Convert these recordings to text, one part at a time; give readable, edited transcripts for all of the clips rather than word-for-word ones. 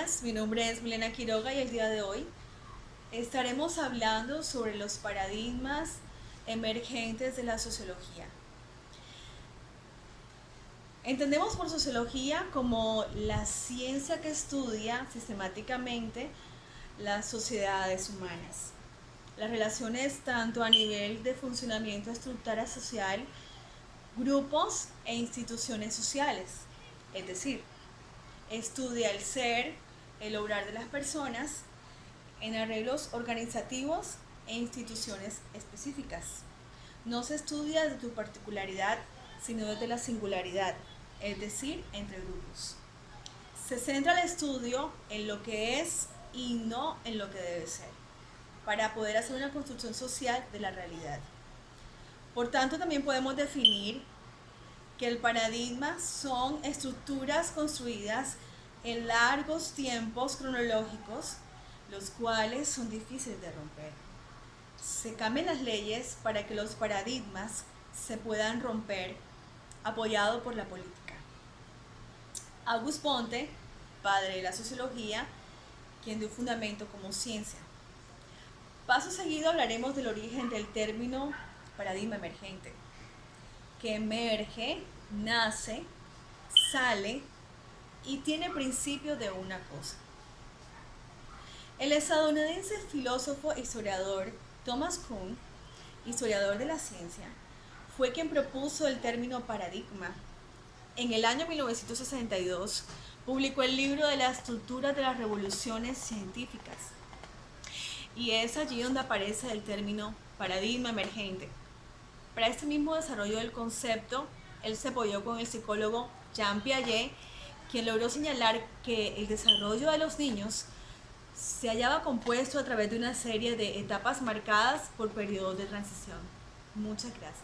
días, mi nombre es Milena Quiroga y el día de hoy estaremos hablando sobre los paradigmas emergentes de la sociología. Entendemos por sociología como la ciencia que estudia sistemáticamente las sociedades humanas, las relaciones tanto a nivel de funcionamiento estructural social, grupos e instituciones sociales, es decir, estudia el ser, el obrar de las personas en arreglos organizativos e instituciones específicas. No se estudia desde tu particularidad, sino desde la singularidad, es decir, entre grupos. Se centra el estudio en lo que es y no en lo que debe ser, para poder hacer una construcción social de la realidad. Por tanto, también podemos definir que el paradigma son estructuras construidas en largos tiempos cronológicos, los cuales son difíciles de romper. Se cambian las leyes para que los paradigmas se puedan romper, apoyado por la política. Auguste Comte, padre de la sociología, quien dio fundamento como ciencia. Paso seguido hablaremos del origen del término paradigma emergente, que emerge, nace, sale y tiene principio de una cosa. El estadounidense filósofo e historiador Thomas Kuhn, historiador de la ciencia, fue quien propuso el término paradigma. En el año 1962 publicó el libro de la estructura de las revoluciones científicas, y es allí donde aparece el término paradigma emergente. Para este mismo desarrollo del concepto, él se apoyó con el psicólogo Jean Piaget, quien logró señalar que el desarrollo de los niños se hallaba compuesto a través de una serie de etapas marcadas por periodos de transición. Muchas gracias.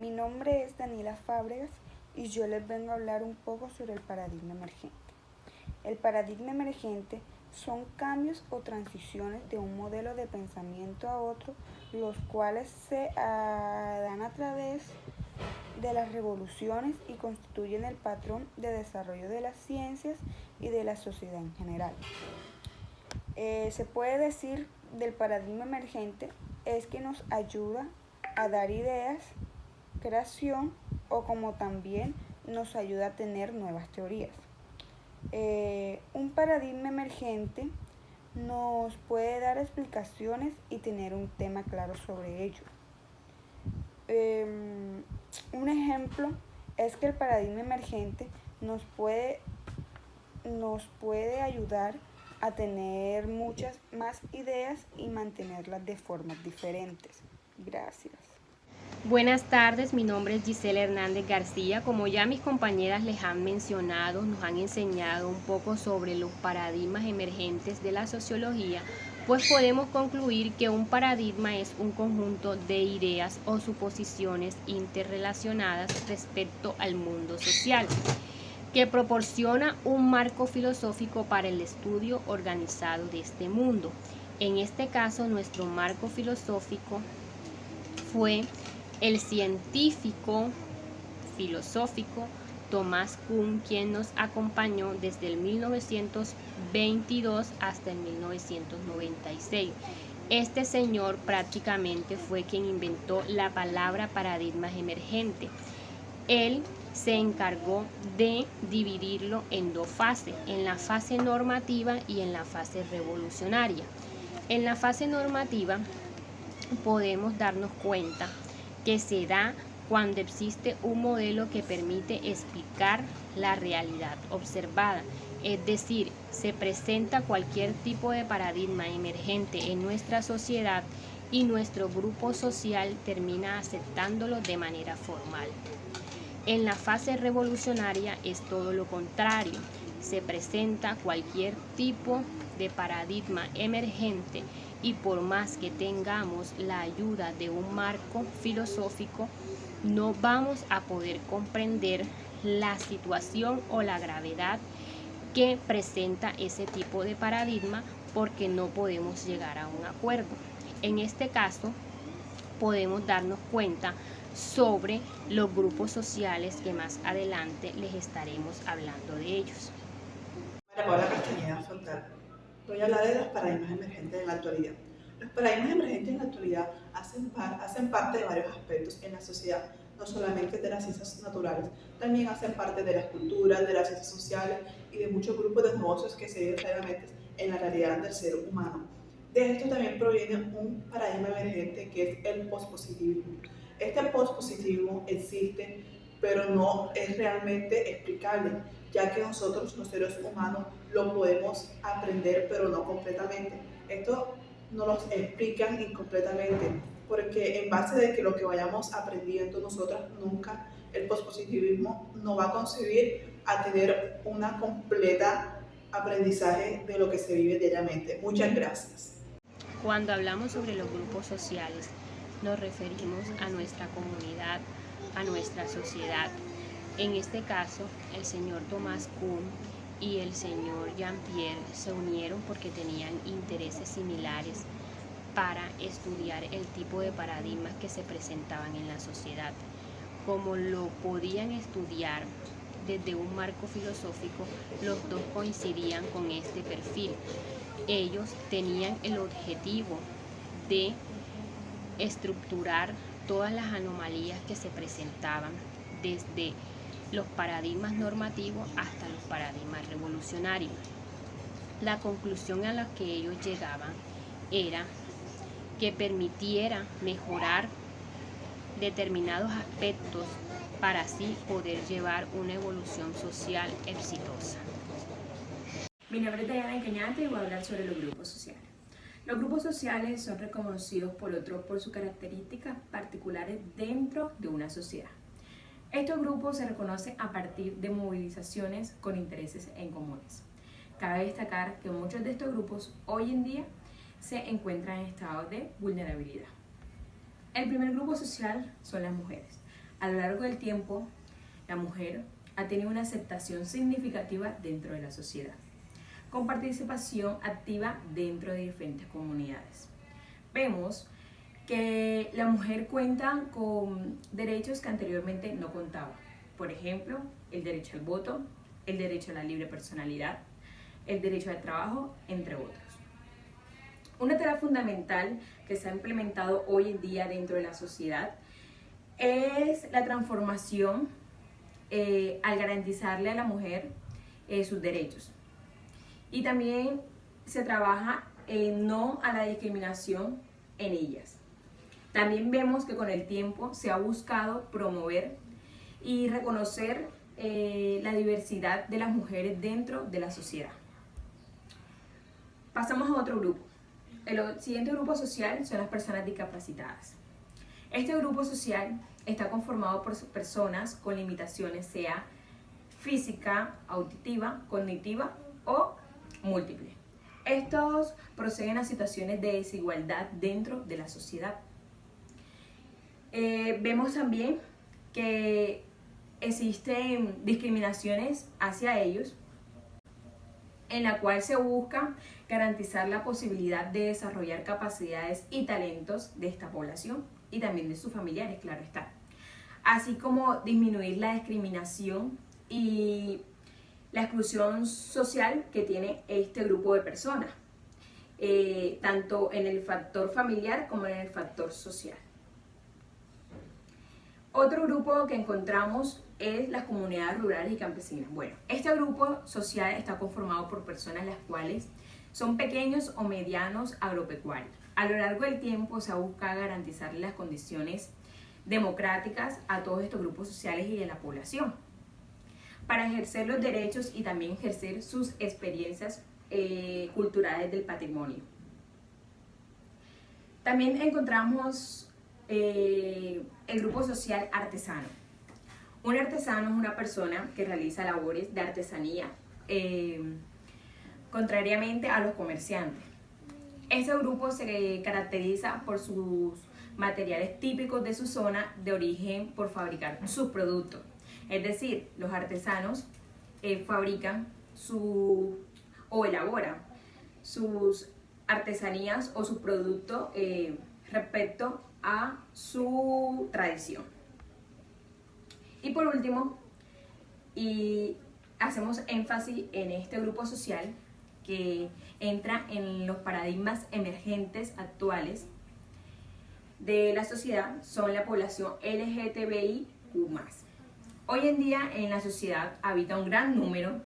Mi nombre es Daniela Fábregas y yo les vengo a hablar un poco sobre el paradigma emergente. El paradigma emergente son cambios o transiciones de un modelo de pensamiento a otro, los cuales se dan a través de las revoluciones y constituyen el patrón de desarrollo de las ciencias y de la sociedad en general. Se puede decir del paradigma emergente es que nos ayuda a dar ideas, creación o como también nos ayuda a tener nuevas teorías. Un paradigma emergente nos puede dar explicaciones y tener un tema claro sobre ello. Un ejemplo es que el paradigma emergente nos puede ayudar a tener muchas más ideas y mantenerlas de formas diferentes. Gracias. Buenas tardes, mi nombre es Gisela Hernández García. Como ya mis compañeras les han mencionado, nos han enseñado un poco sobre los paradigmas emergentes de la sociología, pues podemos concluir que un paradigma es un conjunto de ideas o suposiciones interrelacionadas respecto al mundo social, que proporciona un marco filosófico para el estudio organizado de este mundo. En este caso, nuestro marco filosófico fue el científico filosófico Thomas Kuhn, quien nos acompañó desde el 1922 hasta el 1996. Este señor prácticamente fue quien inventó la palabra paradigma emergente. Él se encargó de dividirlo en dos fases, en la fase normativa y en la fase revolucionaria. En la fase normativa podemos darnos cuenta que se da cuando existe un modelo que permite explicar la realidad observada, es decir, se presenta cualquier tipo de paradigma emergente en nuestra sociedad y nuestro grupo social termina aceptándolo de manera formal. En la fase revolucionaria es todo lo contrario, se presenta cualquier tipo de paradigma emergente y por más que tengamos la ayuda de un marco filosófico, no vamos a poder comprender la situación o la gravedad que presenta ese tipo de paradigma porque no podemos llegar a un acuerdo. En este caso, podemos darnos cuenta sobre los grupos sociales que más adelante les estaremos hablando de ellos. Paula Castañeda Fontal. Voy a hablar de los paradigmas emergentes en la actualidad. Los paradigmas emergentes en la actualidad hacen parte de varios aspectos en la sociedad, no solamente de las ciencias naturales, también hacen parte de las culturas, de las ciencias sociales y de muchos grupos de negocios que se viven realmente en la realidad del ser humano. De esto también proviene un paradigma emergente que es el pospositivismo. Este pospositivismo existe, pero no es realmente explicable, ya que nosotros los seres humanos lo podemos aprender, pero no completamente. Esto no lo explican incompletamente, porque en base de que lo que vayamos aprendiendo nosotras nunca, el pospositivismo no va a concebir a tener una completa aprendizaje de lo que se vive diariamente. Muchas gracias. Cuando hablamos sobre los grupos sociales, nos referimos a nuestra comunidad, a nuestra sociedad. En este caso, el señor Thomas Kuhn y el señor Jean-Pierre se unieron porque tenían intereses similares para estudiar el tipo de paradigmas que se presentaban en la sociedad. Como lo podían estudiar desde un marco filosófico, los dos coincidían con este perfil. Ellos tenían el objetivo de estructurar todas las anomalías que se presentaban desde los paradigmas normativos hasta los paradigmas revolucionarios. La conclusión a la que ellos llegaban era que permitiera mejorar determinados aspectos para así poder llevar una evolución social exitosa. Mi nombre es Diana Cañate y voy a hablar sobre los grupos sociales. Los grupos sociales son reconocidos por otros por sus características particulares dentro de una sociedad. Estos grupos se reconocen a partir de movilizaciones con intereses en comunes. Cabe destacar que muchos de estos grupos hoy en día se encuentran en estado de vulnerabilidad. El primer grupo social son las mujeres. A lo largo del tiempo, la mujer ha tenido una aceptación significativa dentro de la sociedad, con participación activa dentro de diferentes comunidades. Vemos que la mujer cuenta con derechos que anteriormente no contaba. Por ejemplo, el derecho al voto, el derecho a la libre personalidad, el derecho al trabajo, entre otros. Una tarea fundamental que se ha implementado hoy en día dentro de la sociedad es la transformación al garantizarle a la mujer sus derechos. Y también se trabaja en no a la discriminación en ellas. También vemos que con el tiempo se ha buscado promover y reconocer la diversidad de las mujeres dentro de la sociedad. Pasamos a otro grupo. El siguiente grupo social son las personas discapacitadas. Este grupo social está conformado por personas con limitaciones, sea física, auditiva, cognitiva o múltiple. Estos proceden a situaciones de desigualdad dentro de la sociedad. Vemos también que existen discriminaciones hacia ellos, en la cual se busca garantizar la posibilidad de desarrollar capacidades y talentos de esta población y también de sus familiares, claro está. Así como disminuir la discriminación y la exclusión social que tiene este grupo de personas, tanto en el factor familiar como en el factor social. Otro grupo que encontramos es las comunidades rurales y campesinas. Bueno, este grupo social está conformado por personas las cuales son pequeños o medianos agropecuarios. A lo largo del tiempo se ha buscado garantizar las condiciones democráticas a todos estos grupos sociales y a la población, para ejercer los derechos y también ejercer sus experiencias culturales del patrimonio. También encontramos el grupo social artesano. Un artesano es una persona que realiza labores de artesanía, contrariamente a los comerciantes. Este grupo se caracteriza por sus materiales típicos de su zona de origen, por fabricar sus productos. Es decir, los artesanos fabrican o elaboran sus artesanías o sus productos respecto a su tradición. Y por último, y hacemos énfasis en este grupo social que entra en los paradigmas emergentes actuales de la sociedad, son la población LGTBIQ+. Hoy en día en la sociedad habita un gran número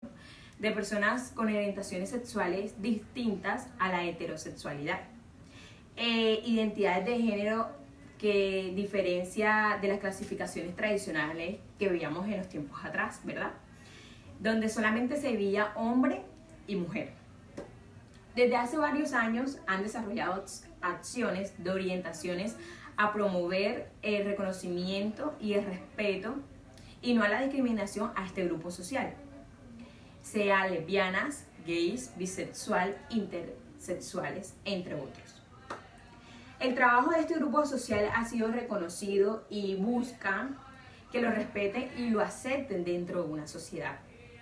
de personas con orientaciones sexuales distintas a la heterosexualidad, identidades de género que diferencia de las clasificaciones tradicionales que veíamos en los tiempos atrás, ¿verdad? Donde solamente se veía hombre y mujer. Desde hace varios años han desarrollado acciones de orientaciones a promover el reconocimiento y el respeto y no a la discriminación a este grupo social, sea lesbianas, gays, bisexual, intersexuales, entre otros. El trabajo de este grupo social ha sido reconocido y busca que lo respeten y lo acepten dentro de una sociedad.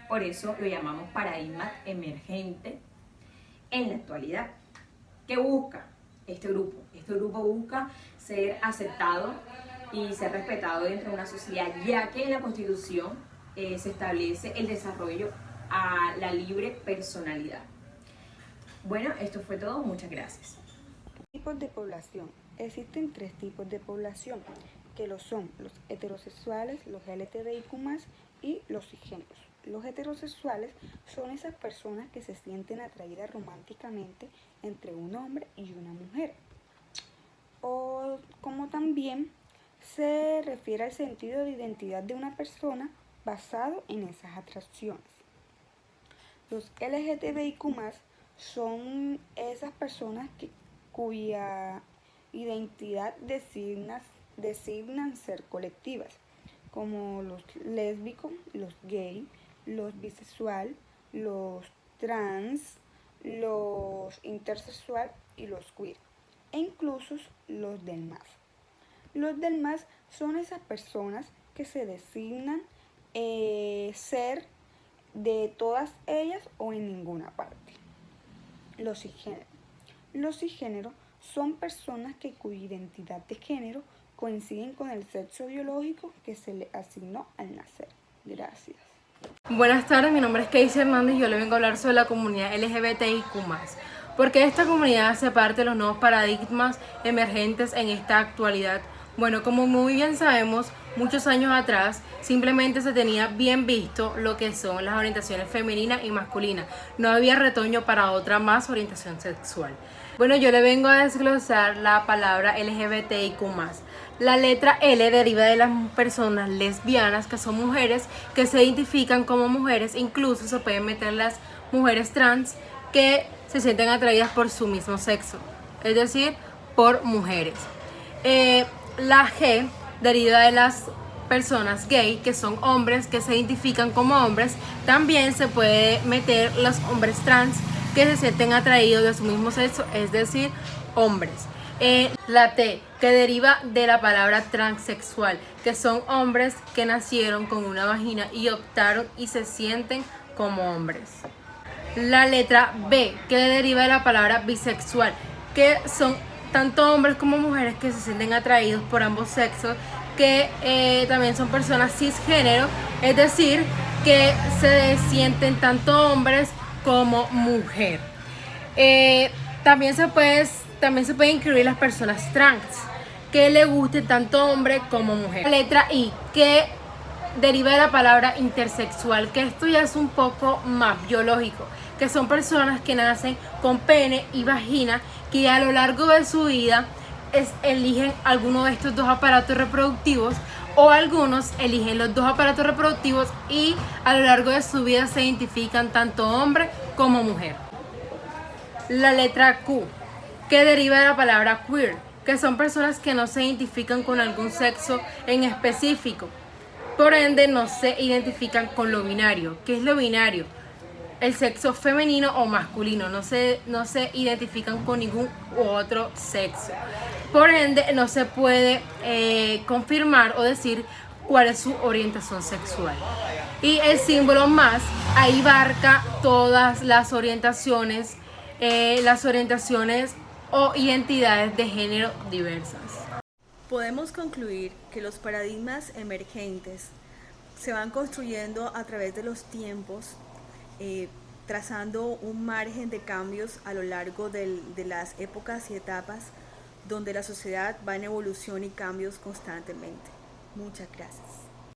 Por eso lo llamamos paradigma emergente en la actualidad. ¿Qué busca este grupo? Este grupo busca ser aceptado y ser respetado dentro de una sociedad, ya que en la Constitución se establece el desarrollo a la libre personalidad. Bueno, esto fue todo. Muchas gracias. Tipos de población. Existen 3 tipos de población, que lo son los heterosexuales, los LGTBIQ+, y los cisgéneros. Los heterosexuales son esas personas que se sienten atraídas románticamente entre un hombre y una mujer. O como también se refiere al sentido de identidad de una persona basado en esas atracciones. Los LGTBIQ+, son esas personas cuya identidad designan ser colectivas, como los lésbicos, los gay, los bisexual, los trans, los intersexual y los queer, e incluso los del MAS. Los del MAS son esas personas que se designan ser de todas ellas o en ninguna parte. Los cisgéneros. Los cisgéneros son personas cuya identidad de género coinciden con el sexo biológico que se le asignó al nacer. Gracias. Buenas tardes, mi nombre es Keisy Hernández y yo le vengo a hablar sobre la comunidad LGBTIQ+. ¿Por qué esta comunidad hace parte de los nuevos paradigmas emergentes en esta actualidad? Bueno, como muy bien sabemos, muchos años atrás simplemente se tenía bien visto lo que son las orientaciones femeninas y masculinas. No había retoño para otra más orientación sexual. Bueno, yo le vengo a desglosar la palabra LGBTIQ+. La letra L deriva de las personas lesbianas, que son mujeres que se identifican como mujeres. Incluso se pueden meter las mujeres trans que se sienten atraídas por su mismo sexo, es decir, por mujeres. La G deriva de las personas gay, que son hombres que se identifican como hombres. También se puede meter los hombres trans que se sienten atraídos de su mismo sexo, es decir, hombres. La T, que deriva de la palabra transexual, que son hombres que nacieron con una vagina y optaron y se sienten como hombres. La letra B, que deriva de la palabra bisexual, que son tanto hombres como mujeres que se sienten atraídos por ambos sexos, que también son personas cisgénero, es decir, que se sienten tanto hombres como mujer. También se puede incluir las personas trans, que le guste tanto hombre como mujer. La letra I, que deriva de la palabra intersexual, que esto ya es un poco más biológico, que son personas que nacen con pene y vagina, que a lo largo de su vida eligen alguno de estos dos aparatos reproductivos, o algunos eligen los dos aparatos reproductivos y a lo largo de su vida se identifican tanto hombre como mujer. La letra Q, que deriva de la palabra queer, que son personas que no se identifican con algún sexo en específico, por ende no se identifican con lo binario. ¿Qué es lo binario? El sexo femenino o masculino, no se identifican con ningún otro sexo. Por ende, no se puede confirmar o decir cuál es su orientación sexual. Y el símbolo más, ahí abarca todas las orientaciones o identidades de género diversas. Podemos concluir que los paradigmas emergentes se van construyendo a través de los tiempos, trazando un margen de cambios a lo largo de las épocas y etapas donde la sociedad va en evolución y cambios constantemente. Muchas gracias.